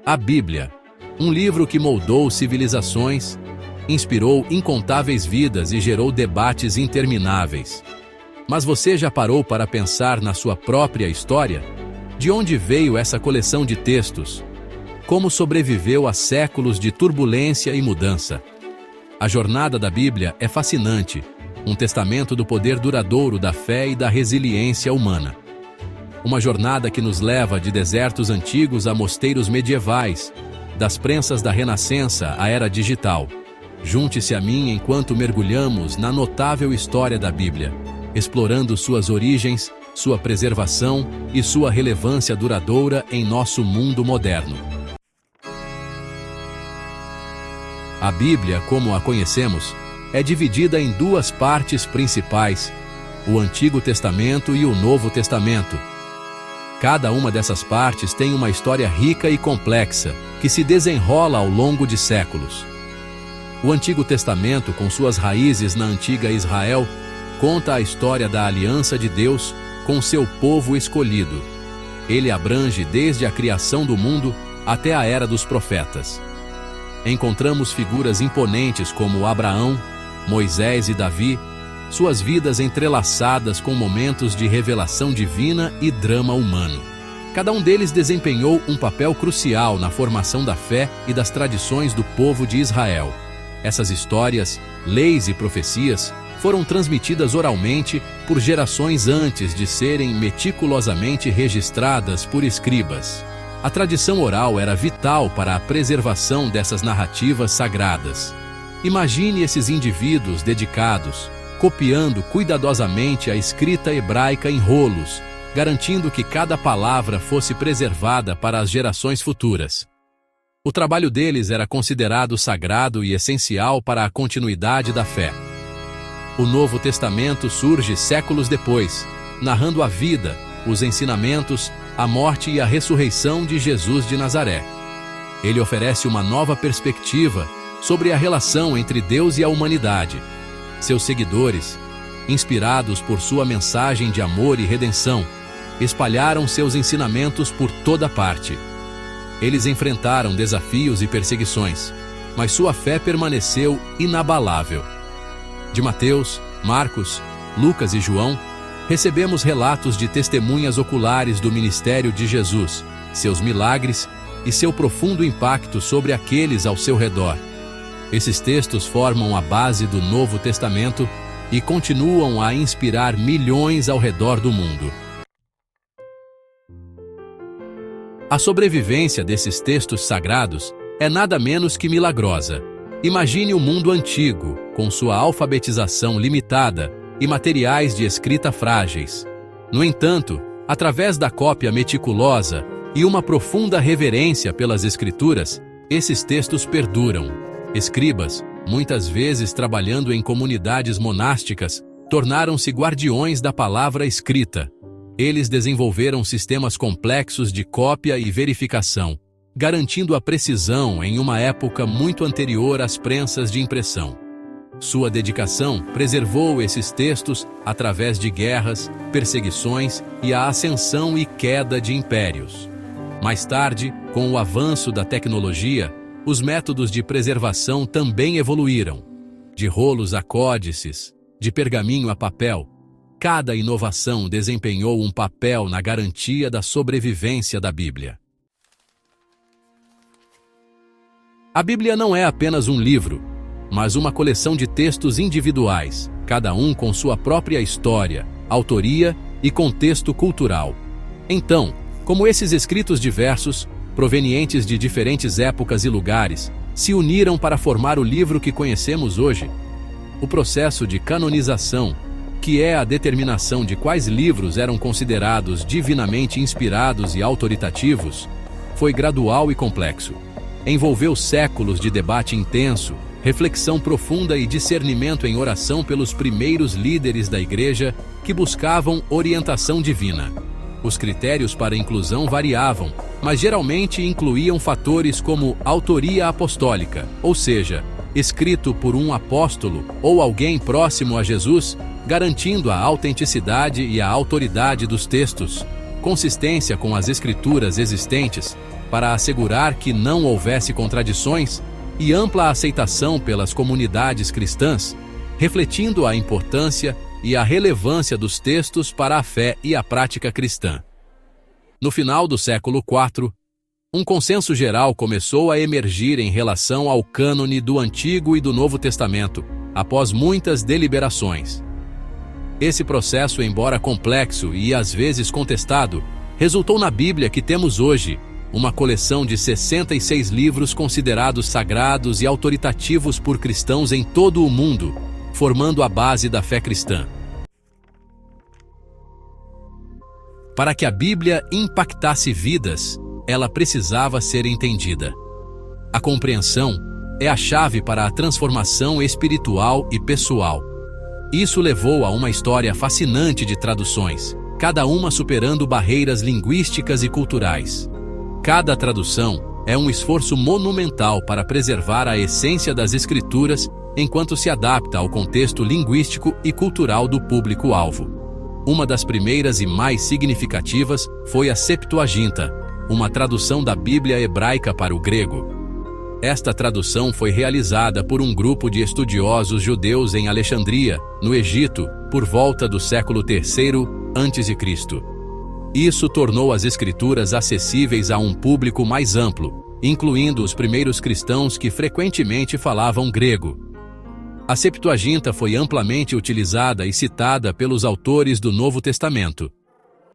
A Bíblia, um livro que moldou civilizações, inspirou incontáveis vidas e gerou debates intermináveis. Mas você já parou para pensar na sua própria história? De onde veio essa coleção de textos? Como sobreviveu a séculos de turbulência e mudança? A jornada da Bíblia é fascinante, um testamento do poder duradouro da fé e da resiliência humana. Uma jornada que nos leva de desertos antigos a mosteiros medievais, das prensas da Renascença à era digital. Junte-se a mim enquanto mergulhamos na notável história da Bíblia, explorando suas origens, sua preservação e sua relevância duradoura em nosso mundo moderno. A Bíblia, como a conhecemos, é dividida em duas partes principais, o Antigo Testamento e o Novo Testamento. Cada uma dessas partes tem uma história rica e complexa, que se desenrola ao longo de séculos. O Antigo Testamento, com suas raízes na antiga Israel, conta a história da aliança de Deus com seu povo escolhido. Ele abrange desde a criação do mundo até a era dos profetas. Encontramos figuras imponentes como Abraão, Moisés e Davi, suas vidas entrelaçadas com momentos de revelação divina e drama humano. Cada um deles desempenhou um papel crucial na formação da fé e das tradições do povo de Israel. Essas histórias, leis e profecias foram transmitidas oralmente por gerações antes de serem meticulosamente registradas por escribas. A tradição oral era vital para a preservação dessas narrativas sagradas. Imagine esses indivíduos dedicados, copiando cuidadosamente a escrita hebraica em rolos, garantindo que cada palavra fosse preservada para as gerações futuras. O trabalho deles era considerado sagrado e essencial para a continuidade da fé. O Novo Testamento surge séculos depois, narrando a vida, os ensinamentos, a morte e a ressurreição de Jesus de Nazaré. Ele oferece uma nova perspectiva sobre a relação entre Deus e a humanidade. Seus seguidores, inspirados por sua mensagem de amor e redenção, espalharam seus ensinamentos por toda parte. Eles enfrentaram desafios e perseguições, mas sua fé permaneceu inabalável. De Mateus, Marcos, Lucas e João, recebemos relatos de testemunhas oculares do ministério de Jesus, seus milagres e seu profundo impacto sobre aqueles ao seu redor. Esses textos formam a base do Novo Testamento e continuam a inspirar milhões ao redor do mundo. A sobrevivência desses textos sagrados é nada menos que milagrosa. Imagine o mundo antigo, com sua alfabetização limitada e materiais de escrita frágeis. No entanto, através da cópia meticulosa e uma profunda reverência pelas Escrituras, esses textos perduram. Escribas, muitas vezes trabalhando em comunidades monásticas, tornaram-se guardiões da palavra escrita. Eles desenvolveram sistemas complexos de cópia e verificação, garantindo a precisão em uma época muito anterior às prensas de impressão. Sua dedicação preservou esses textos através de guerras, perseguições e a ascensão e queda de impérios. Mais tarde, com o avanço da tecnologia, os métodos de preservação também evoluíram. De rolos a códices, de pergaminho a papel, cada inovação desempenhou um papel na garantia da sobrevivência da Bíblia. A Bíblia não é apenas um livro, mas uma coleção de textos individuais, cada um com sua própria história, autoria e contexto cultural. Então, como esses escritos diversos, provenientes de diferentes épocas e lugares, se uniram para formar o livro que conhecemos hoje? O processo de canonização, que é a determinação de quais livros eram considerados divinamente inspirados e autoritativos, foi gradual e complexo. Envolveu séculos de debate intenso, reflexão profunda e discernimento em oração pelos primeiros líderes da Igreja que buscavam orientação divina. Os critérios para inclusão variavam, mas geralmente incluíam fatores como autoria apostólica, ou seja, escrito por um apóstolo ou alguém próximo a Jesus, garantindo a autenticidade e a autoridade dos textos. consistência com as escrituras existentes para assegurar que não houvesse contradições e ampla aceitação pelas comunidades cristãs, refletindo a importância e a relevância dos textos para a fé e a prática cristã. No final do século IV, um consenso geral começou a emergir em relação ao cânone do Antigo e do Novo Testamento, após muitas deliberações. Esse processo, embora complexo e às vezes contestado, resultou na Bíblia que temos hoje, uma coleção de 66 livros considerados sagrados e autoritativos por cristãos em todo o mundo, formando a base da fé cristã. Para que a Bíblia impactasse vidas, ela precisava ser entendida. A compreensão é a chave para a transformação espiritual e pessoal. Isso levou a uma história fascinante de traduções, cada uma superando barreiras linguísticas e culturais. Cada tradução é um esforço monumental para preservar a essência das Escrituras enquanto se adapta ao contexto linguístico e cultural do público-alvo. Uma das primeiras e mais significativas foi a Septuaginta, uma tradução da Bíblia hebraica para o grego. Esta tradução foi realizada por um grupo de estudiosos judeus em Alexandria, no Egito, por volta do século III a.C. Isso tornou as Escrituras acessíveis a um público mais amplo, incluindo os primeiros cristãos que frequentemente falavam grego. A Septuaginta foi amplamente utilizada e citada pelos autores do Novo Testamento.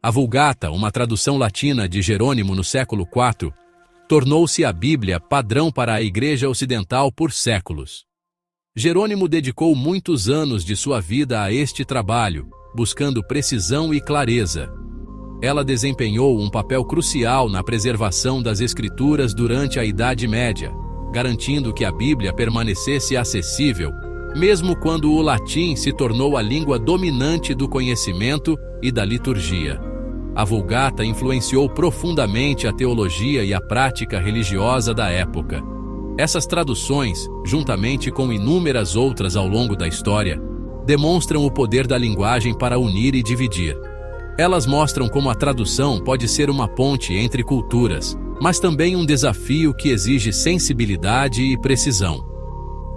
A Vulgata, uma tradução latina de Jerônimo no século IV, tornou-se a Bíblia padrão para a Igreja Ocidental por séculos. Jerônimo dedicou muitos anos de sua vida a este trabalho, buscando precisão e clareza. Ela desempenhou um papel crucial na preservação das Escrituras durante a Idade Média, garantindo que a Bíblia permanecesse acessível, mesmo quando o latim se tornou a língua dominante do conhecimento e da liturgia. A Vulgata influenciou profundamente a teologia e a prática religiosa da época. Essas traduções, juntamente com inúmeras outras ao longo da história, demonstram o poder da linguagem para unir e dividir. Elas mostram como a tradução pode ser uma ponte entre culturas, mas também um desafio que exige sensibilidade e precisão.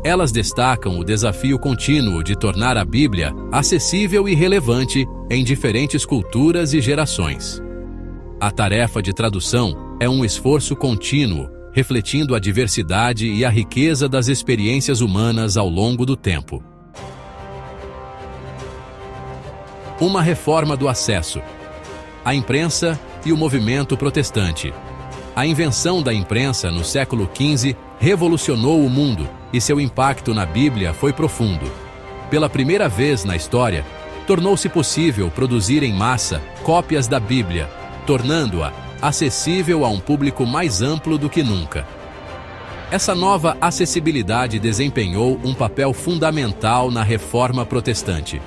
Elas destacam o desafio contínuo de tornar a Bíblia acessível e relevante em diferentes culturas e gerações. A tarefa de tradução é um esforço contínuo, refletindo a diversidade e a riqueza das experiências humanas ao longo do tempo. Uma reforma do acesso. A imprensa e o movimento protestante. A invenção da imprensa no século XV revolucionou o mundo e seu impacto na Bíblia foi profundo. Pela primeira vez na história, tornou-se possível produzir em massa cópias da Bíblia, tornando-a acessível a um público mais amplo do que nunca. Essa nova acessibilidade desempenhou um papel fundamental na Reforma Protestante.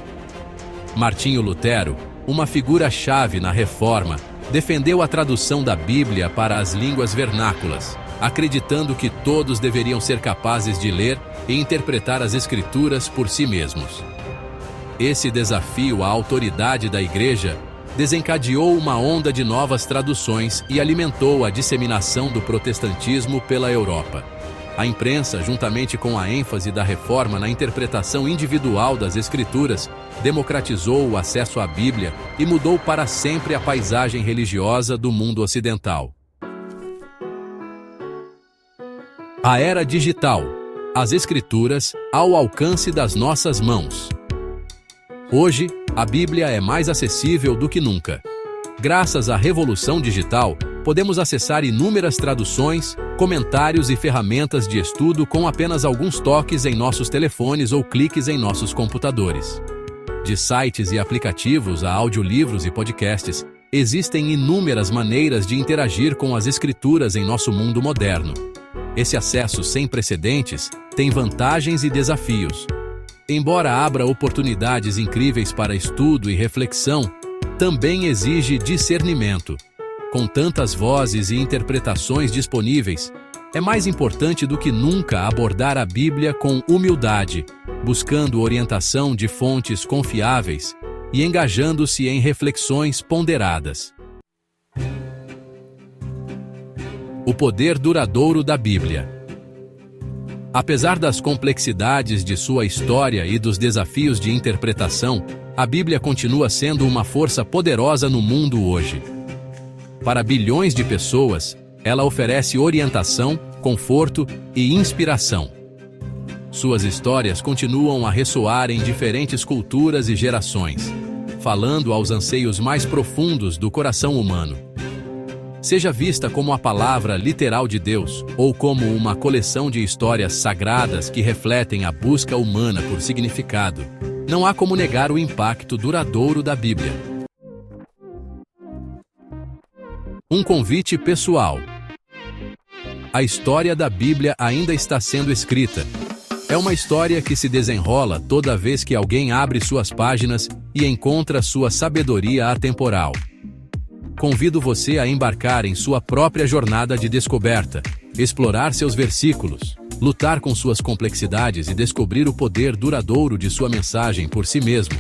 Martinho Lutero, uma figura-chave na Reforma, defendeu a tradução da Bíblia para as línguas vernáculas, acreditando que todos deveriam ser capazes de ler e interpretar as Escrituras por si mesmos. Esse desafio à autoridade da Igreja desencadeou uma onda de novas traduções e alimentou a disseminação do protestantismo pela Europa. A imprensa, juntamente com a ênfase da Reforma na interpretação individual das Escrituras, democratizou o acesso à Bíblia e mudou para sempre a paisagem religiosa do mundo ocidental. A era digital. As Escrituras ao alcance das nossas mãos. Hoje, a Bíblia é mais acessível do que nunca. Graças à revolução digital, podemos acessar inúmeras traduções, comentários e ferramentas de estudo com apenas alguns toques em nossos telefones ou cliques em nossos computadores. De sites e aplicativos a audiolivros e podcasts, existem inúmeras maneiras de interagir com as Escrituras em nosso mundo moderno. Esse acesso sem precedentes tem vantagens e desafios. Embora abra oportunidades incríveis para estudo e reflexão, também exige discernimento. Com tantas vozes e interpretações disponíveis, é mais importante do que nunca abordar a Bíblia com humildade, buscando orientação de fontes confiáveis e engajando-se em reflexões ponderadas. O poder duradouro da Bíblia. Apesar das complexidades de sua história e dos desafios de interpretação, a Bíblia continua sendo uma força poderosa no mundo hoje. Para bilhões de pessoas, ela oferece orientação, conforto e inspiração. Suas histórias continuam a ressoar em diferentes culturas e gerações, falando aos anseios mais profundos do coração humano. Seja vista como a palavra literal de Deus, ou como uma coleção de histórias sagradas que refletem a busca humana por significado, não há como negar o impacto duradouro da Bíblia. Um convite pessoal. A história da Bíblia ainda está sendo escrita. É uma história que se desenrola toda vez que alguém abre suas páginas e encontra sua sabedoria atemporal. Convido você a embarcar em sua própria jornada de descoberta, explorar seus versículos, lutar com suas complexidades e descobrir o poder duradouro de sua mensagem por si mesmo.